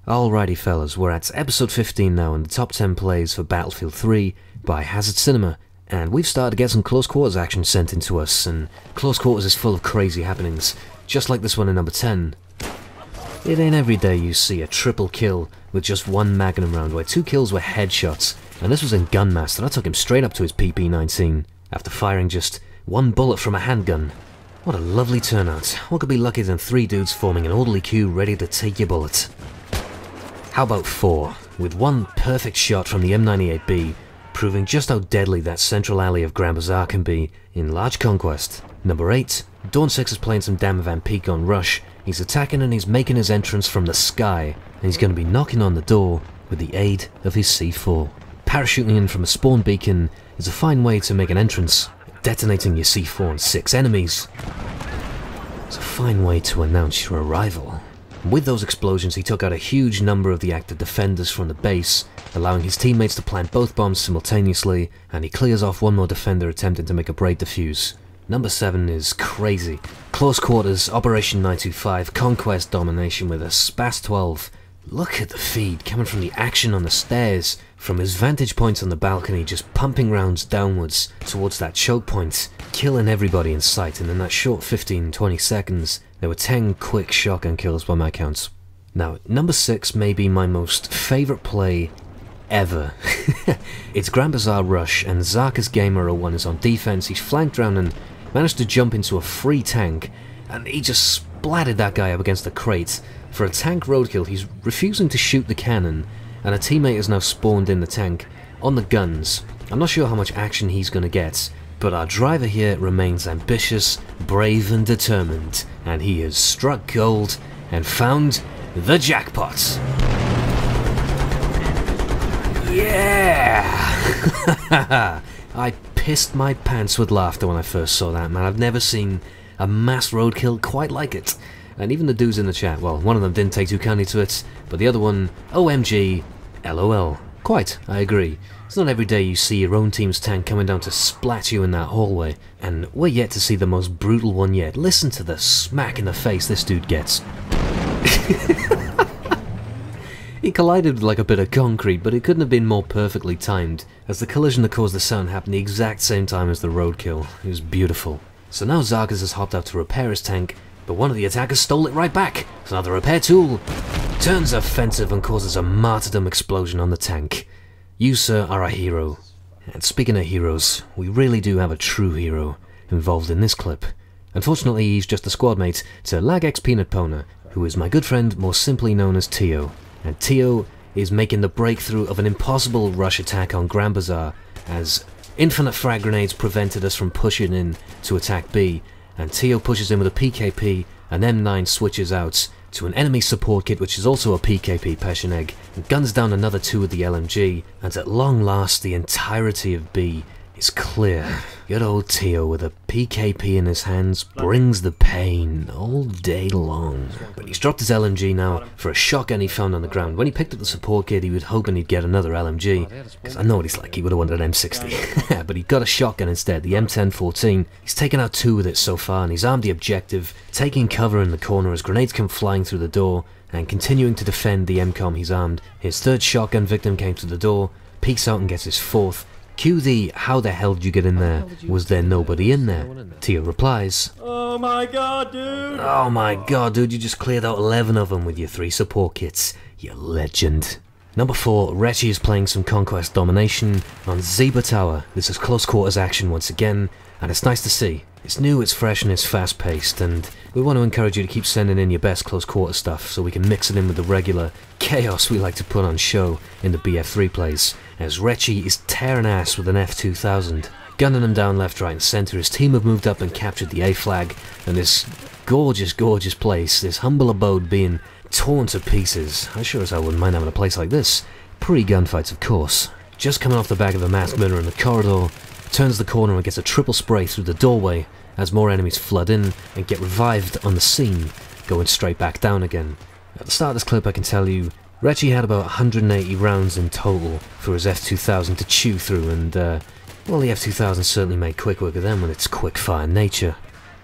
Alrighty fellas, we're at episode 15 now in the top 10 plays for Battlefield 3 by Hazard Cinema, and we've started to get some close quarters action sent into us, and close quarters is full of crazy happenings, just like this one in number 10. It ain't every day you see a triple kill with just one magnum round, where 2 kills were headshots, and this was in Gunmaster. I took him straight up to his PP-19 after firing just 1 bullet from a handgun. What a lovely turnout. What could be luckier than 3 dudes forming an orderly queue ready to take your bullet? How about 4, with 1 perfect shot from the M98B, proving just how deadly that central alley of Grand Bazaar can be in Large Conquest. Number 8, Dawn 6 is playing some damn van Pecan Rush. He's attacking and he's making his entrance from the sky, and he's going to be knocking on the door with the aid of his C4. Parachuting in from a spawn beacon is a fine way to make an entrance. Detonating your C4 on 6 enemies is a fine way to announce your arrival. With those explosions, he took out a huge number of the active defenders from the base, allowing his teammates to plant both bombs simultaneously, and he clears off 1 more defender attempting to make a break defuse. Number 7 is crazy. Close quarters, Operation 925, Conquest Domination with a Spas 12. Look at the feed coming from the action on the stairs, from his vantage points on the balcony, just pumping rounds downwards towards that choke point, killing everybody in sight, and in that short 15-20 seconds, there were 10 quick shotgun kills by my counts. Now, number 6 may be my most favourite play ever. It's Grand Bazaar Rush, and Zarka's Gamer 01 is on defense. He's flanked round and managed to jump into a free tank, and he just splattered that guy up against the crate. For a tank roadkill, he's refusing to shoot the cannon, and a teammate is now spawned in the tank on the guns. I'm not sure how much action he's going to get, but our driver here remains ambitious, brave and determined, and he has struck gold and found the jackpot. Yeah! I pissed my pants with laughter when I first saw that, man. I've never seen a mass roadkill quite like it. And even the dudes in the chat, well, one of them didn't take too kindly to it, but the other one, OMG, LOL. Quite, I agree. It's not every day you see your own team's tank coming down to splat you in that hallway, and we're yet to see the most brutal one yet. Listen to the smack in the face this dude gets. He collided with like a bit of concrete, but it couldn't have been more perfectly timed, as the collision that caused the sound happened the exact same time as the roadkill. It was beautiful. So now Zarkas has hopped out to repair his tank, but one of the attackers stole it right back. So now the repair tool turns offensive and causes a martyrdom explosion on the tank. You, sir, are a hero. And speaking of heroes, we really do have a true hero involved in this clip. Unfortunately, he's just a squad mate to LagX Peanut Pona, who is my good friend more simply known as T.O. And T.O. is making the breakthrough of an impossible rush attack on Grand Bazaar, as infinite frag grenades prevented us from pushing in to attack B, and T.O. pushes in with a PKP, and M9 switches out to an enemy support kit which is also a PKP Pesheneg, and guns down another 2 with the LMG, and at long last the entirety of B is clear. Good old T.O. with a PKP in his hands brings the pain all day long. But he's dropped his LMG now for a shotgun he found on the ground. When he picked up the support kit, he was hoping he'd get another LMG, because I know what he's like, he would have wanted an M60. But he got a shotgun instead, the M1014. He's taken out 2 with it so far, and he's armed the objective, taking cover in the corner as grenades come flying through the door, and continuing to defend the MCOM he's armed. His 3rd shotgun victim came to the door, peeks out and gets his 4th. Cue the "how the hell did you get in there? Was there nobody in there?" Tio replies, "Oh my god, dude! "Oh my god, dude, you just cleared out 11 of them with your 3 support kits. You legend." Number 4, Reggie is playing some Conquest Domination on Zebra Tower. This is close quarters action once again, and it's nice to see. It's new, it's fresh, and it's fast paced, and we want to encourage you to keep sending in your best close quarter stuff so we can mix it in with the regular chaos we like to put on show in the BF3 plays, as Reggie is tearing ass with an F2000. Gunning him down left, right and centre. His team have moved up and captured the A flag, and this gorgeous, gorgeous place, this humble abode being torn to pieces. I sure as hell wouldn't mind having a place like this. Pre-gunfights, of course. Just coming off the back of a masked mirror in the corridor, turns the corner and gets a triple spray through the doorway as more enemies flood in and get revived on the scene, going straight back down again. At the start of this clip I can tell you, Reggie had about 180 rounds in total for his F2000 to chew through, and well, the F2000 certainly made quick work of them with its quick fire nature.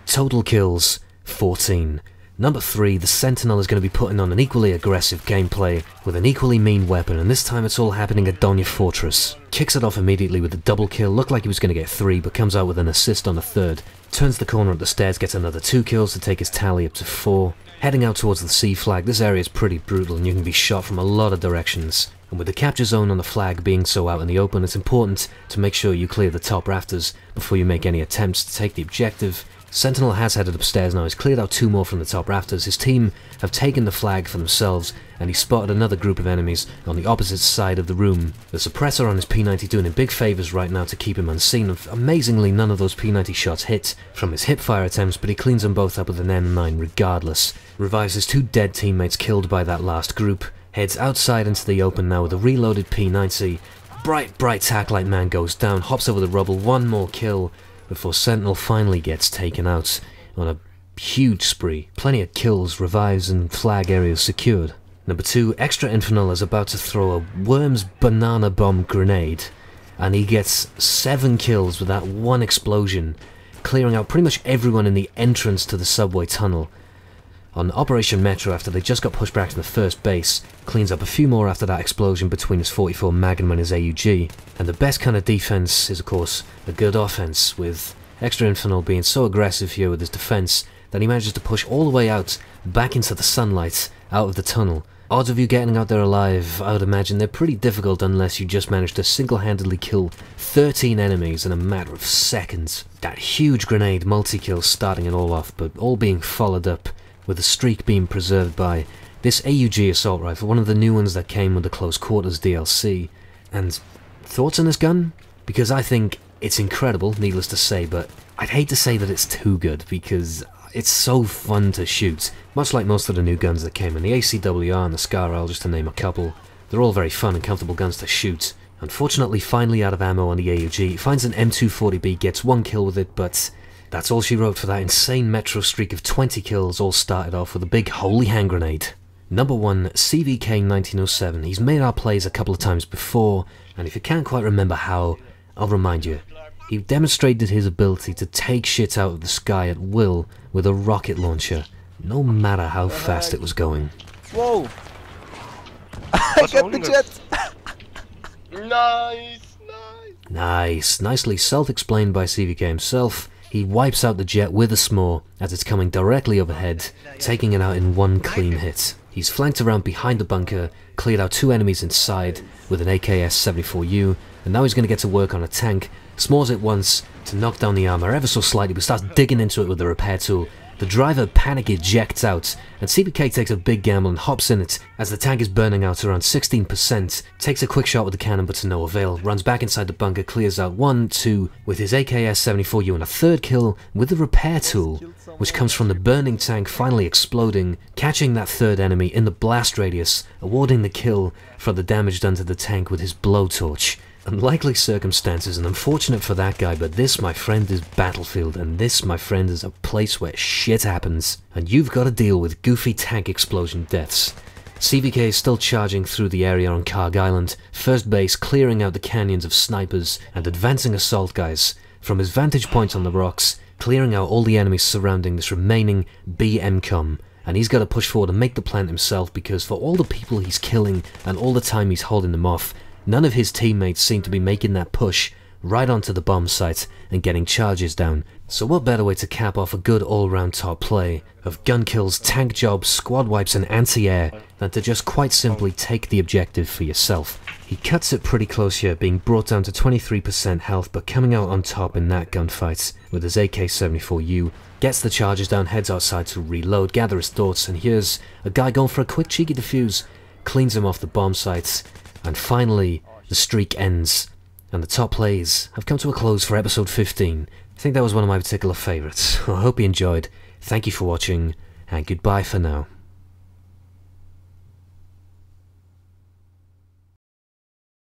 Total kills, 14. Number 3, the Sentinel is going to be putting on an equally aggressive gameplay with an equally mean weapon, and this time it's all happening at Donya Fortress. Kicks it off immediately with a double kill, looked like he was going to get 3 but comes out with an assist on a third. Turns the corner at the stairs, gets another 2 kills to take his tally up to 4. Heading out towards the C flag, this area is pretty brutal and you can be shot from a lot of directions. And with the capture zone on the flag being so out in the open, it's important to make sure you clear the top rafters before you make any attempts to take the objective. Sentinel has headed upstairs now, he's cleared out 2 more from the top rafters. His team have taken the flag for themselves and he spotted another group of enemies on the opposite side of the room. The suppressor on his P90 doing him big favours right now to keep him unseen. Amazingly, none of those P90 shots hit from his hipfire attempts, but he cleans them both up with an M9 regardless. Revives his 2 dead teammates killed by that last group. Heads outside into the open now with a reloaded P90. Bright tack-light man goes down, hops over the rubble, 1 more kill before Sentinel finally gets taken out on a huge spree. Plenty of kills, revives and flag areas secured. Number 2, Extra Infernal is about to throw a Worms banana bomb grenade and he gets 7 kills with that 1 explosion, clearing out pretty much everyone in the entrance to the subway tunnel. On Operation Metro, after they just got pushed back to the first base, cleans up a few more after that explosion between his 44 Magnum and his AUG. And the best kind of defense is of course a good offense, with Extra Infernal being so aggressive here with his defense that he manages to push all the way out, back into the sunlight, out of the tunnel. Odds of you getting out there alive, I would imagine they're pretty difficult unless you just manage to single-handedly kill 13 enemies in a matter of seconds. That huge grenade multi-kill starting it all off, but all being followed up with the streak being preserved by this AUG assault rifle, one of the new ones that came with the Close Quarters DLC. And thoughts on this gun? Because I think it's incredible, needless to say, but I'd hate to say that it's too good, because it's so fun to shoot. Much like most of the new guns that came in, the ACWR and the Scarab, just to name a couple, they're all very fun and comfortable guns to shoot. Unfortunately, finally out of ammo on the AUG, finds an M240B, gets 1 kill with it, but that's all she wrote for that insane Metro streak of 20 kills, all started off with a big holy hand grenade. Number 1, CVK 1907. He's made our plays a couple of times before, and if you can't quite remember how, I'll remind you. He demonstrated his ability to take shit out of the sky at will with a rocket launcher, no matter how fast it was going. Whoa! I got the jet! Nice. Nicely self-explained by CVK himself. He wipes out the jet with a s'more as it's coming directly overhead, taking it out in 1 clean hit. He's flanked around behind the bunker, cleared out 2 enemies inside with an AKS-74U, and now he's going to get to work on a tank, s'mores it once to knock down the armor ever so slightly, but starts digging into it with the repair tool. The driver panic ejects out, and CVK takes a big gamble and hops in it as the tank is burning out around 16%, takes a quick shot with the cannon but to no avail, runs back inside the bunker, clears out 1, 2 with his AKS-74U and a 3rd kill with the repair tool, which comes from the burning tank finally exploding, catching that 3rd enemy in the blast radius, awarding the kill for the damage done to the tank with his blowtorch. Unlikely circumstances and unfortunate for that guy, but this, my friend, is Battlefield, and this, my friend, is a place where shit happens, and you've got to deal with goofy tank explosion deaths. CVK is still charging through the area on Carg Island, first base clearing out the canyons of snipers and advancing assault guys. From his vantage point on the rocks, clearing out all the enemies surrounding this remaining BMCOM, and he's got to push forward and make the plant himself, because for all the people he's killing and all the time he's holding them off, none of his teammates seem to be making that push right onto the bomb site and getting charges down. So what better way to cap off a good all-round top play of gun kills, tank jobs, squad wipes and anti-air than to just quite simply take the objective for yourself. He cuts it pretty close here, being brought down to 23% health, but coming out on top in that gunfight with his AK-74U, gets the charges down, heads outside to reload, gather his thoughts, and here's a guy going for a quick cheeky defuse, cleans him off the bomb sites. And finally, the streak ends, and the top plays have come to a close for episode 15. I think that was one of my particular favourites. I hope you enjoyed, thank you for watching, and goodbye for now.